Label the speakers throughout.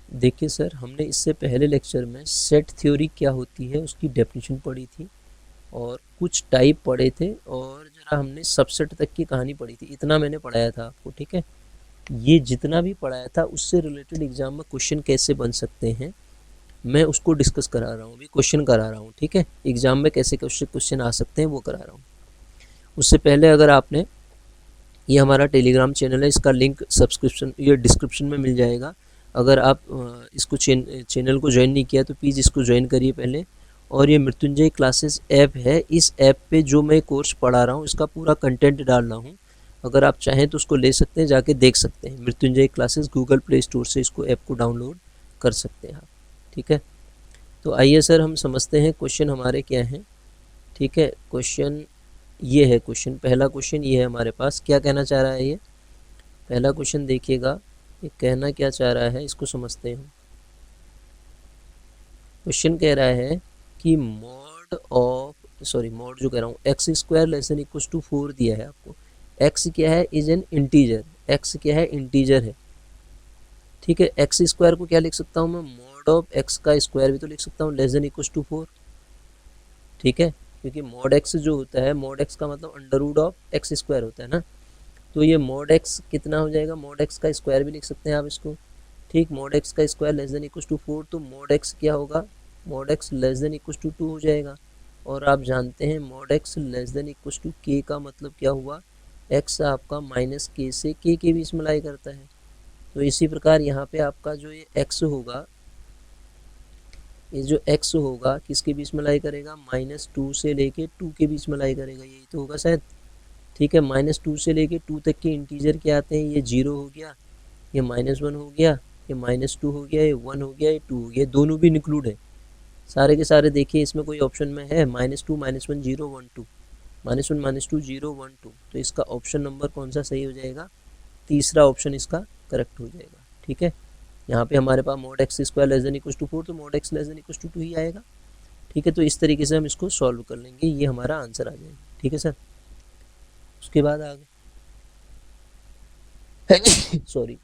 Speaker 1: देखिए सर, हमने इससे पहले लेक्चर में सेट थ्योरी क्या होती है उसकी डेफिनेशन पढ़ी थी और कुछ टाइप पढ़े थे और जरा हमने सबसेट तक की कहानी पढ़ी थी। इतना मैंने पढ़ाया था आपको, ठीक है। ये जितना भी पढ़ाया था उससे रिलेटेड एग्जाम में क्वेश्चन कैसे बन सकते हैं मैं उसको डिस्कस करा रहा हूँ, अभी क्वेश्चन करा रहा हूँ, ठीक है। एग्जाम में कैसे क्वेश्चन आ सकते हैं वो करा रहा हूँ। उससे पहले अगर आपने, ये हमारा टेलीग्राम चैनल है, इसका लिंक सब्सक्रिप्शन ये डिस्क्रिप्शन में मिल जाएगा। अगर आप इसको चैनल को ज्वाइन नहीं किया तो प्लीज़ इसको ज्वाइन करिए पहले। और ये मृत्युंजय क्लासेस ऐप है, इस ऐप पे जो मैं कोर्स पढ़ा रहा हूँ इसका पूरा कंटेंट डाल रहा हूँ। अगर आप चाहें तो उसको ले सकते हैं, जाके देख सकते हैं। Mrityunjay classes Google play store से इसको ऐप को डाउनलोड कर सकते हैं आप, ठीक है। तो आइए सर हम समझते हैं क्वेश्चन हमारे क्या हैं, ठीक है। क्वेश्चन ये है, क्वेश्चन पहला क्वेश्चन ये है हमारे पास। क्या कहना चाह रहा है ये पहला क्वेश्चन, देखिएगा ये कहना क्या चाह रहा है, इसको समझते हैं। क्वेश्चन कह रहा है कि मॉड जो कह रहा हूँ, x square less than equal to 4 दिया है आपको। एक्स क्या है, इज एन इंटीजर। एक्स क्या है, इंटीजर है, ठीक है। एक्स स्क्वायर को क्या लिख सकता हूँ मैं, मॉड ऑफ एक्स का स्क्वायर भी तो लिख सकता हूँ, लेस देन इक्वल टू 4, ठीक है। क्योंकि मॉड एक्स जो होता है, मॉड एक्स का मतलब under root of x square होता है ना। तो ये मॉड एक्स कितना हो जाएगा, मॉड एक्स का स्क्वायर भी लिख सकते हैं आप इसको, ठीक। मॉड एक्स का square less than equal to 4, तो मॉड एक्स क्या होगा, mod x less than equal to 2 हो जाएगा। और आप जानते हैं mod x less than equal to के का मतलब क्या हुआ, एक्स आपका माइनस के से के बीच में लाई करता है। तो इसी प्रकार यहाँ पे आपका जो ये एक्स होगा, ये जो एक्स होगा किसके बीच में लाई करेगा, -2 से लेके 2 के बीच में लाई करेगा, यही तो होगा शायद, ठीक है। -2 से लेके 2 तक के इंटीजर क्या आते हैं, ये 0 हो गया, ये -1 हो गया, ये -2 हो गया, ये 1 हो गया, ये 2 हो गया, दोनों भी इंक्लूड है सारे के सारे। देखिए इसमें कोई ऑप्शन में है -2 -1 0 1 2, -1 -2 0 1 2, तो इसका ऑप्शन नंबर कौन सा सही हो जाएगा, तीसरा ऑप्शन इसका करेक्ट हो जाएगा, ठीक है। यहाँ पे हमारे पास mod X square less than equal to 4, तो mod x less than equal to 2 ही आएगा, ठीक है। तो इस तरीके से हम इसको सॉल्व कर लेंगे, ये हमारा आंसर आ जाएगा, ठीक है सर। उसके बाद आगे सॉरी,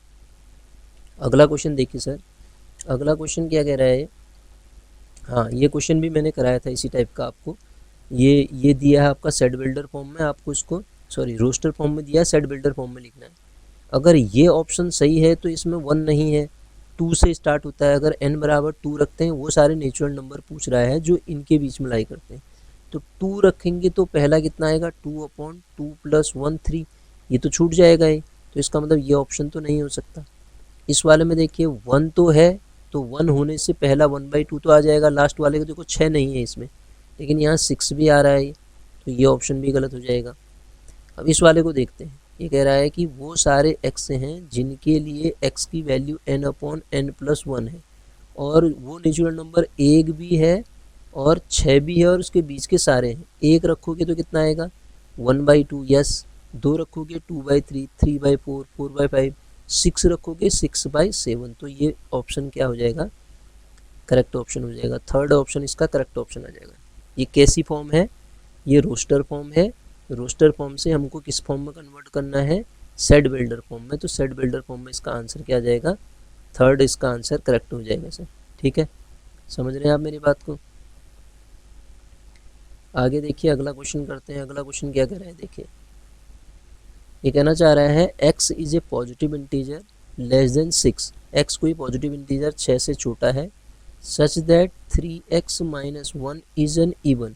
Speaker 1: अगला क्वेश्चन देखिए सर। अगला क्वेश्चन क्या कह रहा है, हाँ ये क्वेश्चन भी मैंने कराया था इसी टाइप का आपको। ये दिया है आपका सेट बिल्डर फॉर्म में, आपको इसको रोस्टर फॉर्म में दिया है, सेट बिल्डर फॉर्म में लिखना है। अगर ये ऑप्शन सही है तो इसमें 1 नहीं है, 2 से स्टार्ट होता है। अगर n बराबर 2 रखते हैं, वो सारे नेचुरल नंबर पूछ रहा है जो इनके बीच में लाई करते हैं, तो 2 रखेंगे तो पहला कितना आएगा, 2/2 + 1 3, ये तो छूट जाएगा ये, तो इसका मतलब ये ऑप्शन तो नहीं हो सकता। इस वाले में देखिए 1 तो है, तो 1 होने से पहला 1/2 तो आ जाएगा, लास्ट वाले का देखो 6 नहीं है इसमें, लेकिन यहाँ 6 भी आ रहा है, तो ये ऑप्शन भी गलत हो जाएगा। अब इस वाले को देखते हैं, ये कह रहा है कि वो सारे x हैं जिनके लिए x की वैल्यू n/n+1 है, और वो नेचुरल नंबर 1 भी है और 6 भी है और उसके बीच के सारे हैं। 1 रखोगे तो कितना आएगा, 1/2, यस। 2 रखोगे 2/3, 3/4, 4/5, 6 रखोगे 6/7, तो ये ऑप्शन क्या हो जाएगा, करेक्ट ऑप्शन हो जाएगा। थर्ड ऑप्शन इसका करेक्ट ऑप्शन आ जाएगा। ये कैसी फॉर्म है, ये रोस्टर फॉर्म है। रोस्टर फॉर्म से हमको किस फॉर्म में कन्वर्ट करना है, सेट बिल्डर फॉर्म में। तो सेट बिल्डर फॉर्म में इसका आंसर क्या आ जाएगा, थर्ड इसका आंसर करेक्ट हो जाएगा सर, ठीक है। समझ रहे हैं आप मेरी बात को। आगे देखिए अगला क्वेश्चन करते हैं। अगला क्वेश्चन क्या कह रहा है, देखिए ये कहना चाह रहा है x is a positive integer less than 6, x कोई पॉजिटिव इंटीजर 6 से छोटा है, such that 3x - 1 is an even,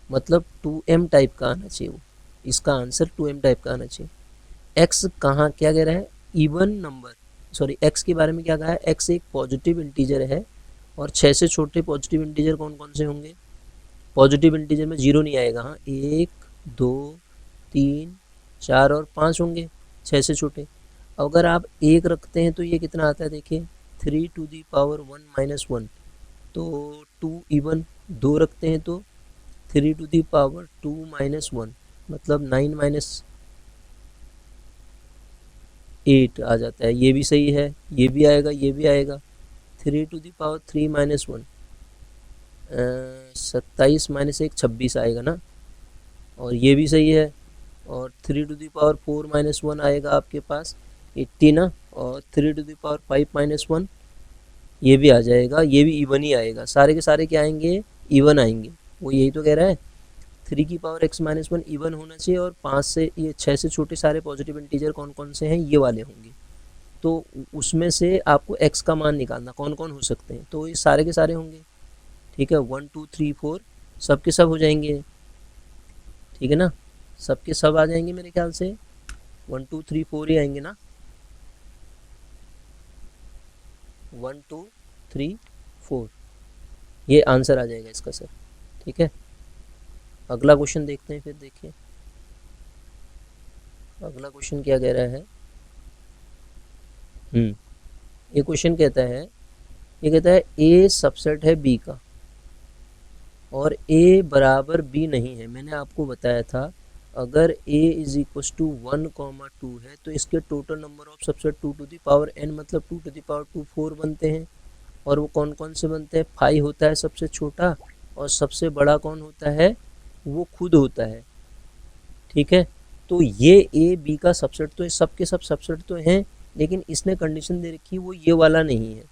Speaker 1: मतलब 2m टाइप का आना चाहिए वो, इसका आंसर 2m टाइप का आना चाहिए। x कहाँ, क्या कह रहा है, इवन नंबर, x के बारे में क्या कहा है, x एक पॉजिटिव इंटीजर है और 6 से छोटे पॉजिटिव इंटीजर कौन कौन से होंगे, पॉजिटिव इंटीजर में 0 नहीं आएगा, हाँ 1 2 3 4 और 5 होंगे 6 से छोटे। अगर आप 1 रखते हैं तो ये कितना आता है, देखिए 3⁻1 - 1, तो 2 इवन। 2 रखते हैं तो 3⁻2 - 1, मतलब 9 - 8 आ जाता है। ये भी सही है, ये भी आएगा, ये भी आएगा। 3⁻3 - 1, 27 - 1 26 आएगा ना, और ये भी सही है। और 3⁻4 - 1 आएगा आपके पास 80 ना, और 3⁻5 - 1 ये भी आ जाएगा, ये भी इवन ही आएगा, सारे के सारे क्या आएंगे, इवन आएंगे। वो यही तो कह रहा है, 3 की पावर x माइनस 1 इवन होना चाहिए, और 5 से, ये 6 से छोटे सारे पॉजिटिव इंटीजर कौन कौन से हैं, ये वाले होंगे। तो उसमें से आपको x का मान निकालना, कौन कौन हो सकते हैं, तो ये सारे के सारे होंगे। ठीक है, 1 2 3 4 सब के सब हो जाएंगे। ठीक है ना, सब के सब आ जाएंगे मेरे ख्याल से, 1 2 3 4 ही आएंगे ना, 1 2 3 4, ये आंसर आ जाएगा इसका सर। ठीक है, अगला क्वेश्चन देखते हैं फिर। देखिए अगला क्वेश्चन क्या कह रहा है। ये क्वेश्चन कहता है, ये कहता है ए सबसेट है बी का और ए बराबर बी नहीं है। मैंने आपको बताया था अगर a इज इक्व टू 1, 2 है तो इसके total number of subset 2 to the power n मतलब 2 टू दी पावर 2 4 बनते हैं। और वो कौन कौन से बनते हैं, 5 होता है सबसे छोटा, और सबसे बड़ा कौन होता है, वो खुद होता है। ठीक है, तो ये ए बी का सबसेट तो सब के सब सबसेट तो हैं, लेकिन इसने कंडीशन दे रखी है वो ये वाला नहीं है।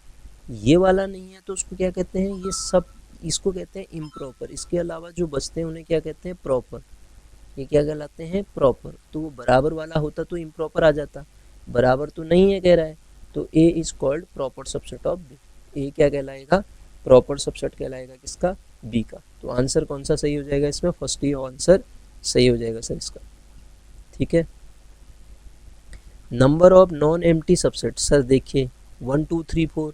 Speaker 1: ये वाला नहीं है तो उसको क्या कहते हैं, ये सब, इसको कहते हैं इम्प्रॉपर। इसके अलावा जो बचते हैं उन्हें क्या कहते हैं, प्रॉपर। ये क्या कहलाते हैं, प्रॉपर। तो वो बराबर वाला होता तो इम्प्रॉपर आ जाता, बराबर तो नहीं है कह रहा है, तो A is called proper subset of B. A क्या कहलाएगा, प्रॉपर सबसेट कहलाएगा किसका, बी का। तो आंसर कौन सा सही हो जाएगा इसमें, फर्स्ट ही आंसर सही हो जाएगा सर इसका। ठीक है, number of non empty subset, sir देखिए 1 2 3 4,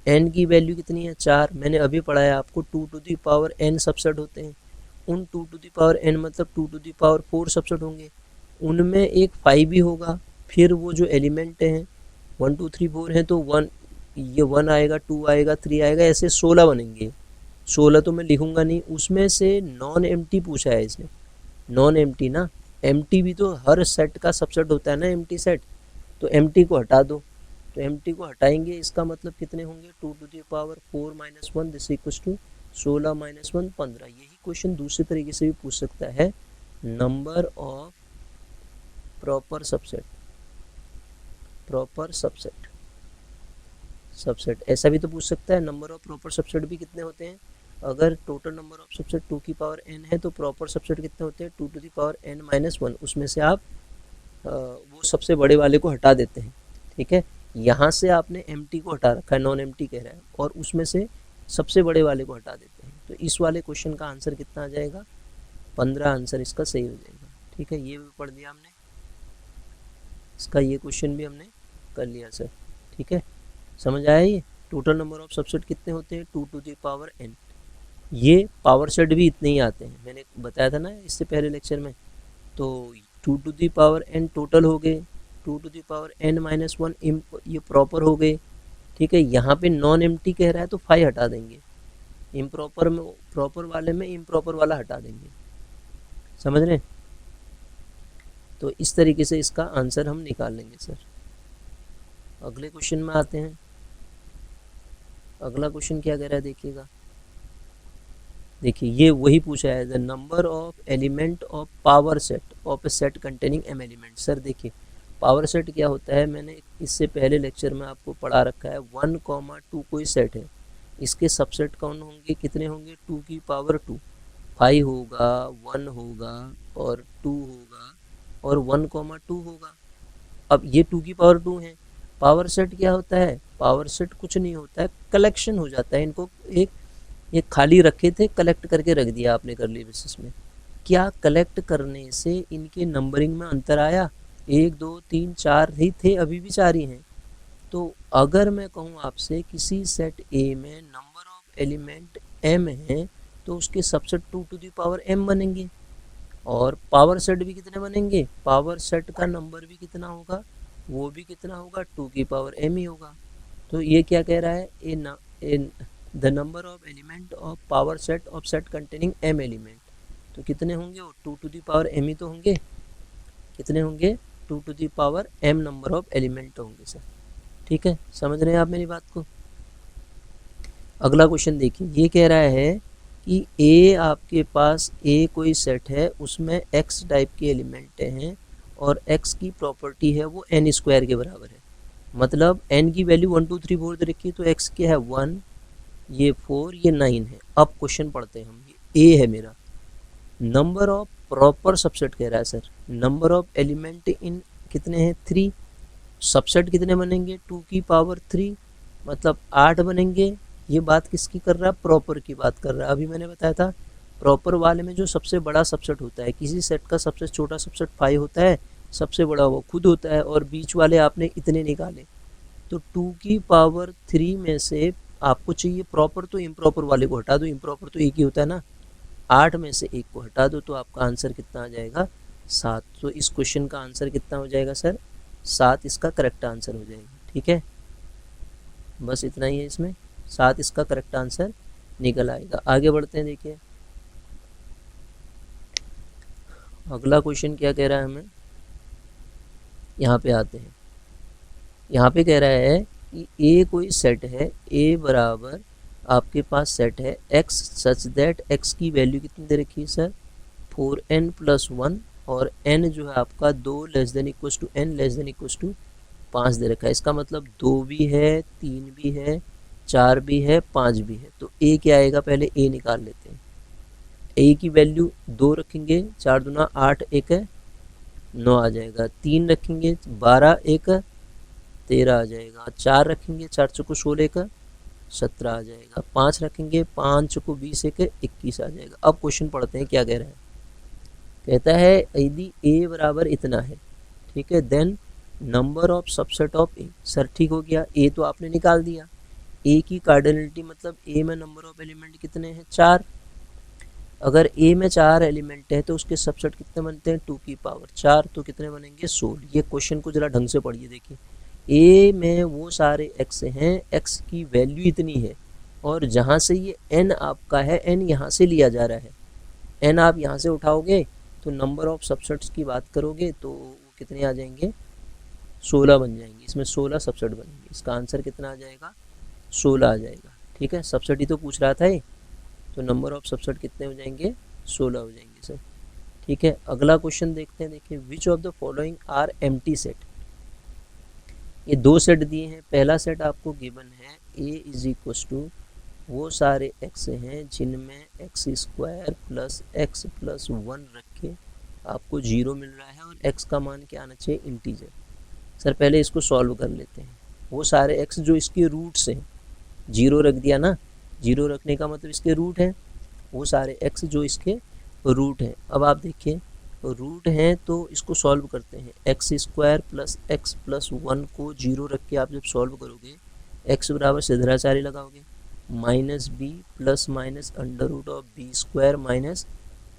Speaker 1: एन की वैल्यू कितनी है, 4। मैंने अभी पढ़ाया आपको 2 to the power N subset होते हैं, उन 2 टू दी पावर एन मतलब 2 टू दी पावर 4 सबसेट होंगे, उनमें एक 5 भी होगा। फिर वो जो एलिमेंट हैं 1 2 3 4 हैं तो 1, ये 1 आएगा, 2 आएगा, 3 आएगा, ऐसे 16 बनेंगे। 16 तो मैं लिखूंगा नहीं, उसमें से नॉन एम्प्टी पूछा है इसने, नॉन एम्प्टी ना, एम्प्टी भी तो हर सेट का सबसेट होता है ना, एम्प्टी सेट। तो एम्प्टी को हटा दो, तो एम्प्टी को हटाएंगे, इसका मतलब कितने होंगे, 2 to the power 4 minus 1 this equals to 16 minus 1 15। यही क्वेश्चन दूसरे तरीके से भी पूछ सकता है, number of proper subset, proper subset, subset ऐसा भी तो पूछ सकता है। नंबर ऑफ प्रॉपर सबसेट भी कितने होते हैं, अगर टोटल नंबर ऑफ सबसेट 2 की पावर n है तो प्रॉपर सबसेट कितने होते हैं, 2 to the power n minus 1। उसमें से आप वो सबसे बड़े वाले को हटा देते हैं। ठीक है, यहाँ से आपने एम्प्टी को हटा रखा है, नॉन एम्प्टी कह रहा है, और उसमें से सबसे बड़े वाले को हटा देते हैं। तो इस वाले क्वेश्चन का आंसर कितना आ जाएगा, 15 आंसर इसका सही हो जाएगा। ठीक है, ये भी पढ़ दिया हमने, इसका ये क्वेश्चन भी हमने कर लिया सर। ठीक है, समझ आया ये, टोटल नंबर ऑफ सबसेट कितने होते हैं, 2 टू दी पावर n। ये पावर सेट भी इतने ही आते हैं, मैंने बताया था ना इससे पहले लेक्चर में। तो 2 to the power n total हो गए, 2 to the power n minus 1 ये प्रॉपर हो गए। ठीक है, यहाँ पे नॉन एम्प्टी कह रहा है तो 5 हटा देंगे, इम्प्रॉपर में, प्रॉपर वाले में इम्प्रॉपर वाला हटा देंगे। समझ रहे हैं, तो इस तरीके से इसका आंसर हम निकाल लेंगे सर। अगले क्वेश्चन में आते हैं। अगला क्वेश्चन क्या कह रहा है देखिएगा, देखिए ये वही पूछा है, the number of element of power set of a set containing M element. Sir देखिए पावर सेट क्या होता है, मैंने इससे पहले लेक्चर में आपको पढ़ा रखा है, 1, 2 कोई सेट है, इसके सबसेट कौन होंगे, कितने होंगे, 2 की पावर 2, 5 होगा, 1 होगा और 2 होगा और 1, 2 होगा। अब ये 2 की पावर 2 है। पावर सेट क्या होता है, पावर सेट कुछ नहीं होता है, कलेक्शन हो जाता है। इनको एक, ये खाली रखे थे, कलेक्ट करके रख दिया आपने करली बेसिस में। क्या कलेक्ट करने से इनके नंबरिंग में अंतर आया, 1 2 3 4 ही थे, अभी भी 4 ही हैं। तो अगर मैं कहूँ आपसे किसी सेट ए में नंबर ऑफ एलिमेंट m है तो उसके subset 2 to the power m बनेंगे, और पावर सेट भी कितने बनेंगे, पावर सेट का नंबर भी कितना होगा, वो भी कितना होगा, 2 की पावर m ही होगा। तो ये क्या कह रहा है, the number of element of power set of set containing m element. तो कितने होंगे वो, 2 टू दी पावर m ही तो होंगे। कितने होंगे, 2 to the power m number of element होंगे सर। ठीक है, समझ रहे हैं आप मेरी बात को। अगला क्वेश्चन देखिए, ये कह रहा है कि a आपके पास a कोई सेट है, उसमें x टाइप के एलिमेंट हैं और x की प्रॉपर्टी है वो n स्क्वायर के बराबर है। मतलब n की वैल्यू 1 2 3 4 दे रखी है, तो x क्या है 1, ये 4, ये 9 है। अब क्वेश्चन पढ़ते हैं हम, ये a है मेरा। नंबर ऑफ प्रॉपर सबसेट कह रहा है sir, number of element in कितने हैं 3, सबसेट कितने बनेंगे 2 की पावर 3, मतलब 8 बनेंगे। ये बात किसकी कर रहा है, प्रॉपर की बात कर रहा है। अभी मैंने बताया था प्रॉपर वाले में जो सबसे बड़ा सबसेट होता है, किसी सेट का सबसे छोटा सबसेट 5 होता है, सबसे बड़ा वो खुद होता है, और बीच वाले आपने इतने निकाले। तो 2 की पावर 3 में से आपको चाहिए प्रॉपर, तो इम्प्रॉपर वाले को हटा दो, इम्प्रॉपर तो एक ही होता है ना। 8 में से एक को हटा दो तो आपका आंसर कितना आ जाएगा 7। तो इस क्वेश्चन का आंसर कितना हो जाएगा सर 7, इसका करेक्ट आंसर हो जाएगा। ठीक है, बस इतना ही है इसमें, 7 इसका करेक्ट आंसर निकल आएगा। आगे बढ़ते हैं, देखिए अगला क्वेश्चन क्या कह रहा है हमें, यहाँ पे आते हैं। यहाँ पे कह रहा है कि ए कोई सेट है, ए बराबर आपके पास सेट है x सच दैट x की वैल्यू कितनी दे रखी है सर 4n+1, और n जो है आपका 2 less than equal to n less than equal to 5 दे रखा है। इसका मतलब 2 भी है, 3 भी है, 4 भी है, 5 भी है। तो a क्या आएगा, पहले a निकाल लेते हैं। a की वैल्यू 2 रखेंगे, 4 दूना 8, 1 9 आ जाएगा। 3 रखेंगे 12, 1 13 आ जाएगा। 4 रखेंगे 4 चौको 16, 1 17 आ जाएगा। 5 रखेंगे 5 चौको 20, 1 21 आ जाएगा। अब क्वेश्चन पढ़ते हैं क्या कह रहा है। कहता है यदि a बराबर इतना है, ठीक है, then number of subset of a। Sir ठीक हो गया, a तो आपने निकाल दिया। a की कार्डिनलिटी मतलब a में नंबर ऑफ एलिमेंट कितने हैं 4। अगर a में 4 एलिमेंट है तो उसके सबसेट कितने बनते हैं 2 की पावर 4, तो कितने बनेंगे 16। ये क्वेश्चन को जरा ढंग से पढ़िए, देखिए a में वो सारे x हैं, x की वैल्यू इतनी है, और जहाँ से ये n आपका है, n यहाँ से लिया जा रहा है। n आप यहाँ से उठाओगे तो नंबर ऑफ सबसेट्स की बात करोगे तो वो कितने आ जाएंगे 16 बन जाएंगे। इसमें 16 सबसेट बनेंगे। इसका आंसर कितना आ जाएगा 16 आ जाएगा। ठीक है, सबसेट ही तो पूछ रहा था ये, तो नंबर ऑफ सबसेट कितने हो जाएंगे 16 हो जाएंगे सर। ठीक है, अगला क्वेश्चन देखते हैं। देखिए which of the following are empty set. ये 2 सेट दिए हैं। पहला सेट आपको गिवन है a इज इक्व टू वो सारे x हैं जिनमें x² प्लस x प्लस 1 रख के आपको 0 मिल रहा है, और x का मान क्या आना चाहिए इंटीजर। सर पहले इसको सॉल्व कर लेते हैं। वो सारे x जो इसके रूट्स हैं, 0 रख दिया ना, 0 रखने का मतलब इसके रूट हैं, वो सारे x जो इसके रूट हैं। अब आप देखिए रूट हैं तो इसको सॉल्व करते हैं। x² प्लस x प्लस 1 को 0 रख के आप जब सॉल्व करोगे, x बराबर सिद्धाचार्य लगाओगे minus B plus minus under root of b² minus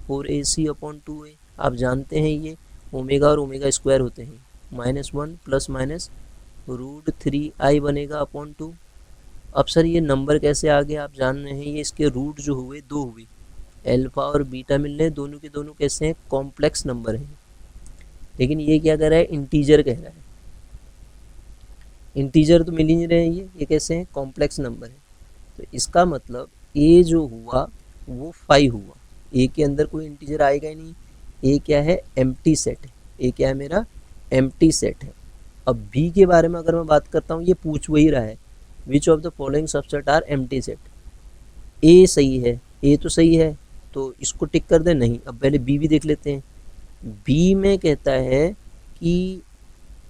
Speaker 1: 4ac/2a। आप जानते हैं ये ओमेगा और ओमेगा स्क्वायर होते हैं। -1 प्लस माइनस √3i बनेगा अपॉन 2। अब सर ये नंबर कैसे आ गया, आप जान रहे हैं ये इसके रूट जो हुए 2 हुए, अल्फा और बीटा मिल रहे हैं, दोनों के दोनों कैसे हैं कॉम्प्लेक्स नंबर हैं। लेकिन ये क्या कह रहा है इंटीजर कह रहा है। इंटीजर तो मिल ही नहीं रहे हैं, ये कैसे हैं कॉम्प्लेक्स नंबर है। तो इसका मतलब a जो हुआ वो 5 हुआ। a के अंदर कोई इंटीजर आएगा ही नहीं। a क्या है एम्प्टी सेट है, a क्या है मेरा एम्प्टी सेट है। अब b के बारे में अगर मैं बात करता हूँ, ये पूछ वही रहा है which of the following subset are empty set. a सही है, a तो सही है तो इसको टिक कर दे नहीं। अब पहले b भी देख लेते हैं। b में कहता है कि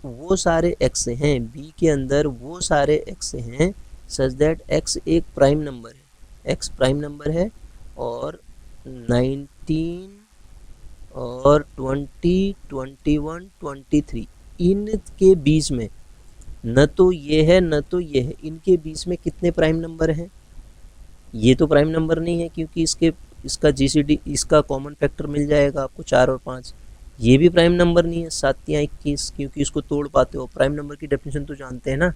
Speaker 1: वो सारे x हैं, b के अंदर वो सारे x हैं सच दैट x एक प्राइम नंबर है, x प्राइम नंबर है, और 19 और 20, 21, 23 इनके बीच में न तो ये है न तो ये है, इनके बीच में कितने प्राइम नंबर हैं। ये तो प्राइम नंबर नहीं है क्योंकि इसका जीसीडी इसका कॉमन फैक्टर मिल जाएगा आपको 4 और 5। ये भी प्राइम नंबर नहीं है 7 या 21 क्योंकि इसको तोड़ पाते हो। प्राइम नंबर की डेफिनेशन तो जानते हैं ना,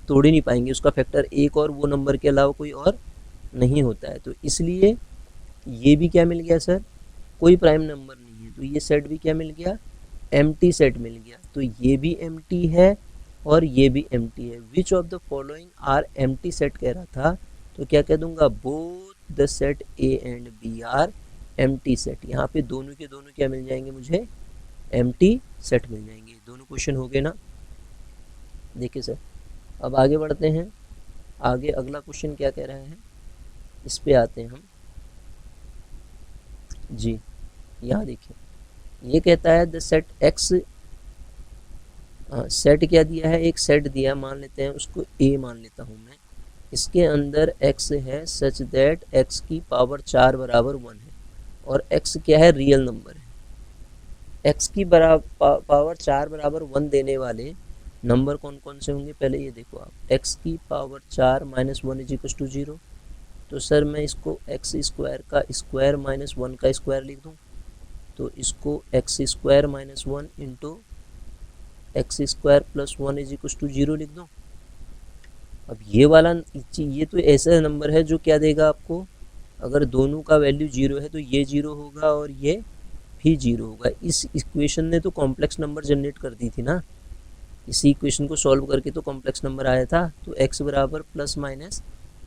Speaker 1: तोड़ ही नहीं पाएंगे, उसका फैक्टर एक और वो नंबर के अलावा कोई और नहीं होता है। तो इसलिए ये भी क्या मिल गया सर कोई प्राइम नंबर नहीं है, तो ये सेट भी क्या मिल गया एम्प्टी सेट मिल गया। तो ये भी एम्प्टी है और ये भी एम्प्टी है। Which of the following are empty set कह रहा था, तो क्या कह दूंगा both the set A and B are empty set. यहाँ पे दोनों के दोनों क्या मिल जाएंगे मुझे एम्प्टी सेट मिल जाएंगे। दोनों क्वेश्चन हो गए ना। देखिए सर, अब आगे बढ़ते हैं। आगे अगला क्वेश्चन क्या कह रहा है, इस पे आते हैं हम जी। यहाँ देखिए, ये कहता है द सेट एक्स, सेट क्या दिया है, एक सेट दिया, मान लेते हैं उसको ए मान लेता हूँ मैं। इसके अंदर x है सच दैट x की पावर 4 बराबर 1 है, और x क्या है, रियल नंबर है। x की पावर 4 बराबर 1 देने वाले नंबर कौन कौन से होंगे, पहले ये देखो आप, x की power 4 minus 1 is equal to 0। तो सर मैं इसको एक्स स्क्वायर का स्क्वायर माइनस 1 का स्क्वायर लिख दूँ, तो इसको x square minus 1 into x square plus 1 is equal to 0 लिख दूँ। अब ये वाला, ये तो ऐसा नंबर है जो क्या देगा आपको, अगर दोनों का वैल्यू 0 है तो ये 0 होगा और ये भी 0 होगा। इस इक्वेशन ने तो कॉम्प्लेक्स नंबर जनरेट कर दी थी ना, इसी इक्वेशन को सॉल्व करके तो कॉम्प्लेक्स नंबर आया था। तो x बराबर प्लस माइनस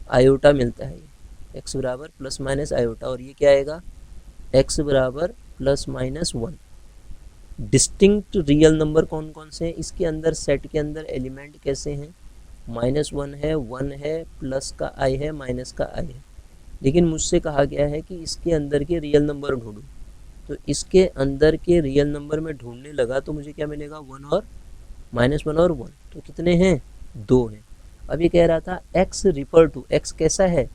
Speaker 1: आयोटा मिलता है, x बराबर प्लस माइनस आयोटा, और ये क्या आएगा, x बराबर plus minus 1। Distinct real number कौन कौन से हैं इसके अंदर, सेट के अंदर एलिमेंट कैसे हैं, -1 है, 1 है, प्लस का i है, माइनस का i है। लेकिन मुझसे कहा गया है कि इसके अंदर के रियल नंबर ढूंढो, तो इसके अंदर के रियल नंबर में ढूंढने लगा तो मुझे क्या मिलेगा, 1 और -1 और 1, तो कितने हैं, 2 हैं। अब ये कह रहा था x रिफर टू, x कैसा है,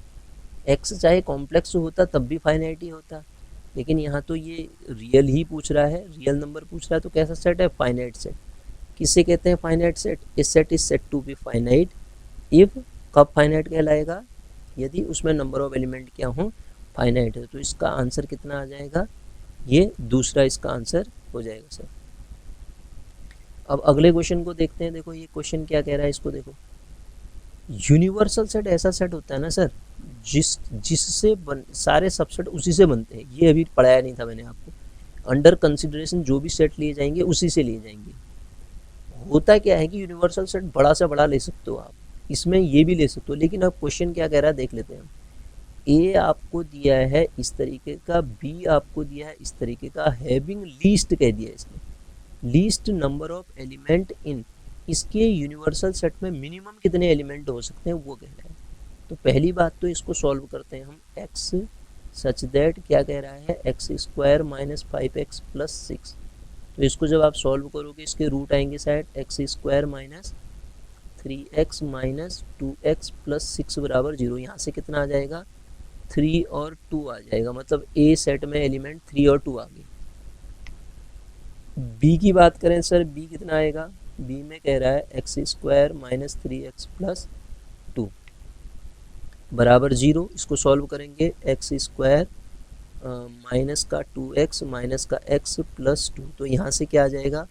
Speaker 1: x चाहे कॉम्प्लेक्स होता तब भी फाइनाइट ही होता, लेकिन यहाँ तो ये रियल ही पूछ रहा है, रियल नंबर पूछ रहा है, तो कैसा सेट है, फाइनाइट सेट। किसे कहते हैं फाइनाइट सेट, इस set is set to be finite if, कब फाइनाइट कहलाएगा, यदि उसमें नंबर ऑफ एलिमेंट क्या हो, फाइनाइट है। तो इसका आंसर कितना आ जाएगा, ये दूसरा इसका आंसर हो जाएगा सर। अब अगले क्वेश्चन को देखते हैं। देखो ये क्वेश्चन क्या कह रहा है, इसको देखो, यूनिवर्सल सेट ऐसा सेट होता है ना सर, जिससे सारे सबसेट उसी से बनते हैं। ये अभी पढ़ाया नहीं था मैंने आपको, अंडर कंसिडरेशन जो भी सेट लिए जाएंगे उसी से लिए जाएंगे। होता क्या है कि यूनिवर्सल सेट बड़ा से बड़ा ले सकते हो आप, इसमें ये भी ले सकते हो, लेकिन अब क्वेश्चन क्या कह रहा है देख लेते हैं हम। ए आपको दिया है इस तरीके का, बी आपको दिया है इस तरीके का, हैविंग लीस्ट कह दिया है इसने, least number of element in, इसके यूनिवर्सल सेट में मिनिमम कितने एलिमेंट हो सकते हैं वो कह रहा है। तो पहली बात तो इसको सॉल्व करते हैं हम, x सच दैट क्या कह रहा है, x square minus 5x plus 6। तो इसको जब आप सॉल्व करोगे इसके रूट आएंगे side, x square minus 3x minus 2x plus 6 बराबर 0। यहाँ से कितना आ जाएगा, 3 और 2 आ जाएगा, मतलब ए सेट में एलिमेंट 3 और 2 आ गए। बी की बात करें सर, बी कितना आएगा, बी में कह रहा है x square minus 3x plus 2 बराबर 0। इसको सॉल्व करेंगे, एक्स स्क्वायर माइनस का 2x माइनस का x प्लस 2। तो यहाँ से क्या आ जाएगा,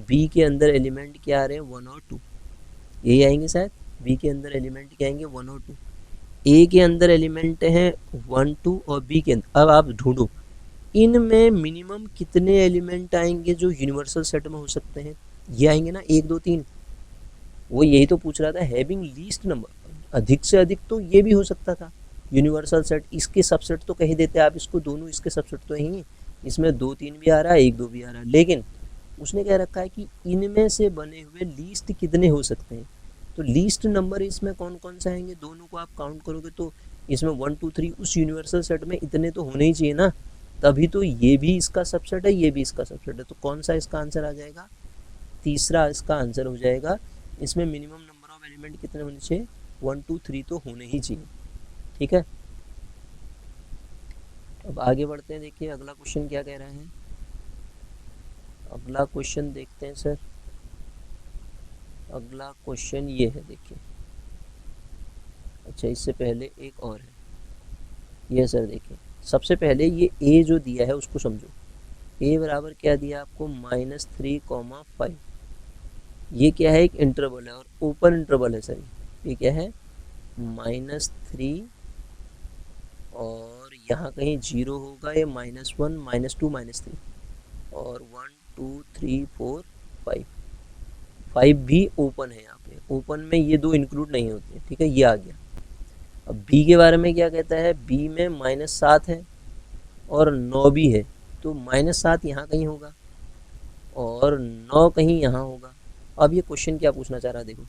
Speaker 1: b के अंदर एलिमेंट क्या आ रहे हैं, 1 और 2, यही आएंगे शायद। b के अंदर एलिमेंट क्या आएंगे, 1 और 2। a के अंदर एलिमेंट हैं 1 2, और b के अंदर, अब आप ढूंढो इनमें मिनिमम कितने एलिमेंट आएंगे जो यूनिवर्सल सेट में हो सकते हैं, ये आएंगे ना 1 2 3। वो यही तो पूछ रहा था, हैविंग लीस्ट नंबर, अधिक से अधिक तो ये भी हो सकता था यूनिवर्सल सेट। इसके सबसेट तो कह देते आप इसको, दोनों इसके सबसेट तो ही, इसमें 2 3 भी आ रहा है, 1 2 भी आ रहा है, लेकिन उसने कह रखा है कि इनमें से बने हुए लीस्ट कितने हो सकते हैं। तो लीस्ट नंबर इसमें कौन कौन से आएंगे, दोनों को आप काउंट करोगे तो इसमें 1 2 3 उस यूनिवर्सल सेट में इतने तो होने ही चाहिए ना, तभी तो ये भी इसका सबसेट है, ये भी इसका सबसेट है। तो कौन सा इसका आंसर आ जाएगा, तीसरा इसका आंसर हो जाएगा। इसमें मिनिमम नंबर ऑफ एलिमेंट कितने होने चाहिए, 1 2 3 तो होने ही चाहिए, ठीक है। अब आगे बढ़ते हैं, देखिए अगला क्वेश्चन क्या कह रहा है। अगला क्वेश्चन देखते हैं सर, अगला क्वेश्चन ये है, देखिए। अच्छा इससे पहले एक और है, ये सर देखिए, सबसे पहले ये a जो दिया है उसको समझो। a बराबर क्या दिया आपको, -3,5। ये क्या है, एक इंटरवल है और ओपन इंटरवल है सर। ये क्या है, -3 और यहाँ कहीं 0 होगा, ये -1 -2 -3 और 1 2 3 4 5, 5 भी ओपन है। यहाँ पे ओपन में ये 2 इंक्लूड नहीं होते हैं, ठीक है, ये आ गया। अब b के बारे में क्या कहता है, b में -7 है और 9 भी है, तो -7 यहाँ कहीं होगा और 9 कहीं यहाँ होगा अब ये क्वेश्चन क्या पूछना चाह रहा है, देखो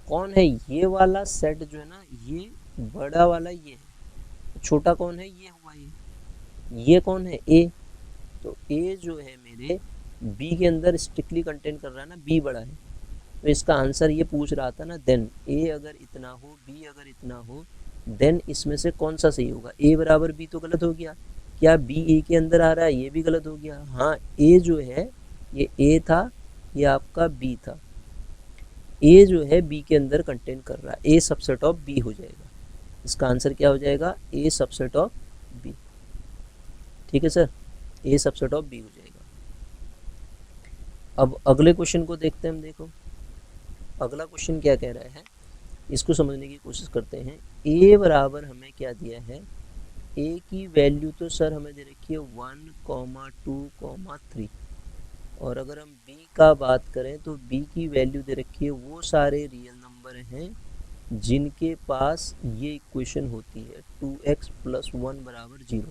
Speaker 1: कौन है ये वाला सेट जो है ना, ये बड़ा वाला ये है, छोटा कौन है, ये हुआ ये कौन है, ए। तो ए जो है मेरे बी के अंदर स्ट्रिक्टली कंटेन कर रहा है ना, बी बड़ा है। तो इसका आंसर ये पूछ रहा था ना, देन ए अगर इतना हो, बी अगर इतना हो, देन इसमें से कौन सा सही होगा। ए बराबर बी तो गलत हो गया, क्या बी ए के अंदर आ रहा है, ये भी गलत हो गया। हाँ, ए जो है ये ए था, ये आपका बी था। ए जो है बी के अंदर कंटेन कर रहा है, ए सबसेट ऑफ बी हो जाएगा। इसका आंसर क्या हो जाएगा, ए सबसेट ऑफ बी। ठीक है sir, A subset of B हो जाएगा। अब अगले क्वेश्चन को देखते हैं हम। देखो अगला क्वेश्चन क्या कह रहा है, इसको समझने की कोशिश करते हैं। ए बराबर हमें क्या दिया है, ए की वैल्यू तो सर हमें दे रखी है 1, 2, 3। और अगर हम बी का बात करें तो बी की वैल्यू दे रखी है वो सारे रियल नंबर हैं जिनके पास ये इक्वेशन होती है 2x + 1 = 0।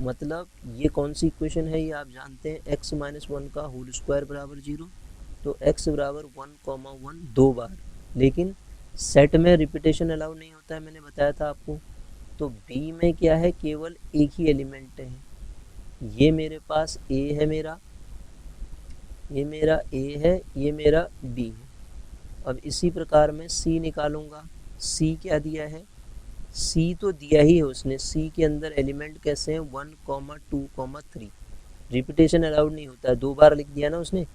Speaker 1: मतलब ये कौन सी इक्वेशन है, ये आप जानते हैं, x - 1 का होल स्क्वायर बराबर 0। तो x बराबर 1, 1 दो बार, लेकिन सेट में रिपीटेशन अलाउ नहीं होता है, मैंने बताया था आपको। तो b में क्या है, केवल एक ही एलिमेंट है, ये मेरे पास a है, मेरा ये मेरा a है, ये मेरा b है। अब इसी प्रकार मैं c निकालूंगा। c क्या दिया है, c तो दिया ही है उसने। c के अंदर एलिमेंट कैसे हैं, 1, 2, 3। रिपीटेशन अलाउड नहीं होता है, दो बार लिख दिया ना उसने,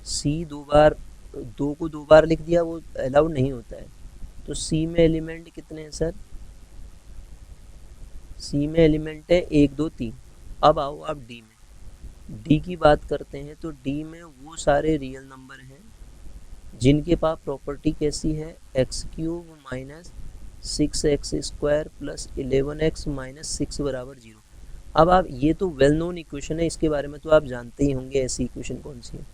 Speaker 1: c दो बार, दो को दो बार लिख दिया, वो अलाउड नहीं होता है। तो c में एलिमेंट कितने हैं सर, c में एलिमेंट है 1, 2, 3। अब आओ आप d में, d की बात करते हैं। तो d में वो सारे रियल नंबर हैं जिनके पास प्रॉपर्टी कैसी है, x³ - 6x² + 11x - 6 = 0। अब आप, ये तो वेल नोन इक्वेशन है, इसके बारे में तो आप जानते ही होंगे ऐसी इक्वेशन कौन सी है।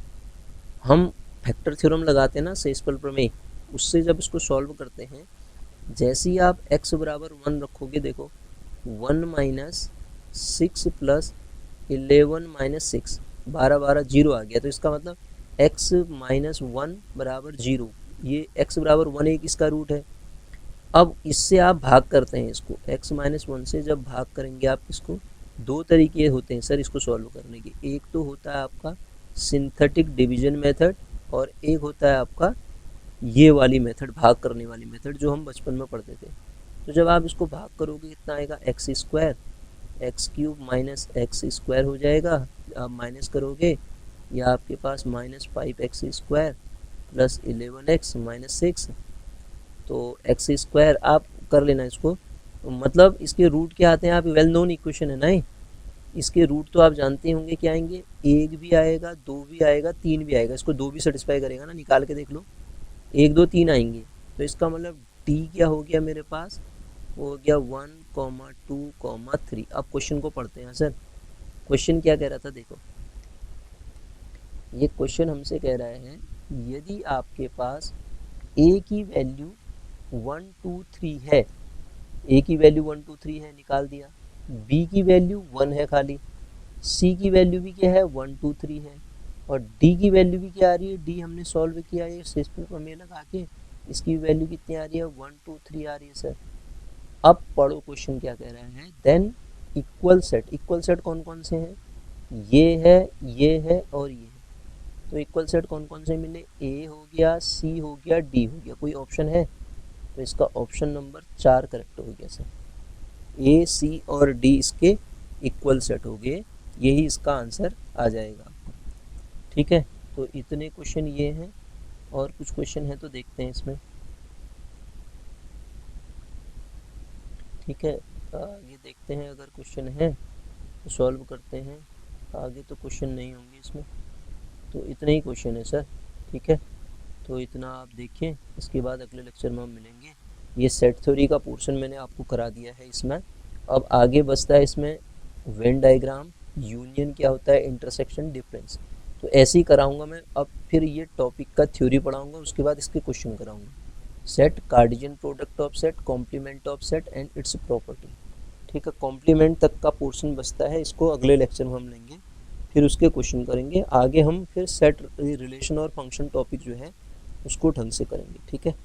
Speaker 1: हम फैक्टर थ्योरम लगाते हैं ना, सेस्पल प्रमेय, उससे जब इसको सॉल्व करते हैं, जैसे ही आप x बराबर 1 रखोगे, देखो 1 - 6 + 11 - 6, 12, 12, 0 आ गया। तो इसका मतलब x - 1 = 0, ये x बराबर 1 एक इसका रूट है। अब इससे आप भाग करते हैं इसको, x - 1 से जब भाग करेंगे आप इसको, दो तरीके होते हैं सर इसको सॉल्व करने के। एक तो होता है आपका सिंथेटिक डिवीजन मेथड, और एक होता है आपका ये वाली मेथड, भाग करने वाली मेथड, जो हम बचपन में पढ़ते थे। तो जब आप इसको भाग करोगे कितना आएगा, x² x³ - x² हो जाएगा। आप माइनस करोगे, या आपके पास -5x² + 11x - 6। तो x² आप कर लेना इसको, मतलब इसके रूट क्या आते हैं, आप वेल नोन इक्वेशन है ना, इसके रूट तो आप जानते होंगे क्या आएंगे, 1 भी आएगा, 2 भी आएगा, 3 भी आएगा। इसको 2 भी सेटिस्फाई करेगा ना, निकाल के देख लो, 1, 2, 3 आएंगे। तो इसका मतलब d क्या हो गया मेरे पास, वो हो गया 1, 2, 3। अब क्वेश्चन को पढ़ते हैं सर। क्वेश्चन क्या कह रहा था, देखो ये क्वेश्चन हमसे कह रहा है, यदि आपके पास a की वैल्यू 1, 2, 3 है, a की वैल्यू 1, 2, 3 है, निकाल दिया। b की वैल्यू 1 है खाली, c की वैल्यू भी क्या है, 1, 2, 3 है, और d की वैल्यू भी क्या आ रही है, d हमने सॉल्व किया है सेस्पल प्रमेय लगा के, इसकी वैल्यू कितनी आ रही है, 1, 2, 3 आ रही है सर। अब पढ़ो क्वेश्चन क्या कह रहा है, than equal set. Equal set कौन कौन से हैं, ये है, ये है और ये है। तो इक्वल सेट कौन कौन से मिले, ए हो गया, सी हो गया, डी हो गया। कोई ऑप्शन है, तो इसका ऑप्शन नंबर 4 करेक्ट हो गया सर। ए, सी और डी इसके इक्वल सेट हो गए, यही इसका आंसर आ जाएगा आपको। ठीक है, तो इतने क्वेश्चन ये हैं, और कुछ क्वेश्चन है तो देखते हैं इसमें। ठीक है, ये देखते हैं, अगर क्वेश्चन है तो सॉल्व करते हैं, आगे तो क्वेश्चन नहीं होंगे इसमें। तो इतने ही क्वेश्चन है सर। ठीक है, तो इतना आप देखें, इसके बाद अगले लेक्चर में हम मिलेंगे। ये सेट थ्योरी का पोर्शन मैंने आपको करा दिया है इसमें। अब आगे बचता है इसमें वेन डायग्राम, यूनियन क्या होता है, इंटरसेक्शन, डिफरेंस। तो ऐसे ही कराऊंगा मैं। अब फिर ये टॉपिक का थ्योरी पढ़ाऊंगा, उसके बाद इसके क्वेश्चन कराऊंगा। Set, Cartesian product of set, complement of set and its property. ठीक है, कॉम्प्लीमेंट तक का पोर्शन बचता है, इसको अगले लेक्चर में हम लेंगे। फिर उसके क्वेश्चन करेंगे। आगे हम फिर सेट रिलेशन और फंक्शन टॉपिक जो है उसको ढंग से करेंगे, ठीक है।